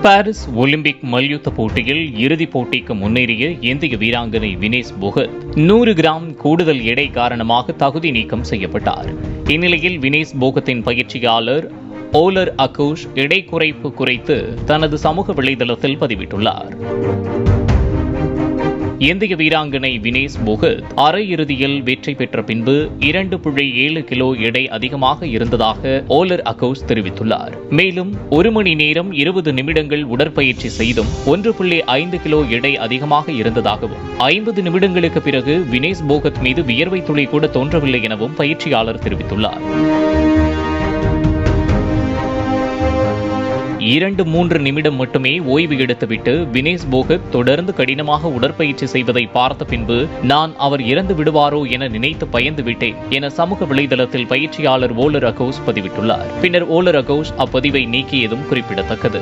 Paris Olympic மல்யுத்த போட்டியில் இறுதிப் போட்டிக்கு முன்னேறிய இந்திய வீராங்கனை வினேஷ் போகத் 100 கிராம் கூடுதல் எடை காரணமாக தகுதி நீக்கம் செய்யப்பட்டார். இந்நிலையில் வினேஷ் போகத்தின் பயிற்சியாளர் ஓலர் அகோஷ் எடை குறைப்பு குறித்து தனது சமூக வலைதளத்தில் பதிவிட்டுள்ளார். இந்திய வீராங்கனை வினேஷ் போகத் அரையிறுதியில் வெற்றி பெற்ற பின்பு 2.7 கிலோ எடை அதிகமாக இருந்ததாக ஓலர் அகோஷ் தெரிவித்துள்ளார். மேலும் 1 மணி நேரம் 20 நிமிடங்கள் உடற்பயிற்சி செய்தும் 1.5 கிலோ எடை அதிகமாக இருந்ததாகவும் 50 நிமிடங்களுக்கு பிறகு வினேஷ் போகத் மீது வியர்வை துளி கூட தோன்றவில்லை எனவும் பயிற்சியாளர் தெரிவித்துள்ளார். 2-3 நிமிடம் மட்டுமே ஓய்வு எடுத்துவிட்டு வினேஷ் போகத் தொடர்ந்து கடினமாக உடற்பயிற்சி செய்வதை பார்த்த பின்பு நான் அவர் இறந்து விடுவாரோ என நினைத்து பயந்து விட்டேன் என சமூக வலைதளத்தில் பயிற்சியாளர் ஓலர் அகோஷ் பதிவிட்டுள்ளார். பின்னர் ஓலர் அகோஷ் அப்பதிவை நீக்கியதும் குறிப்பிடத்தக்கது.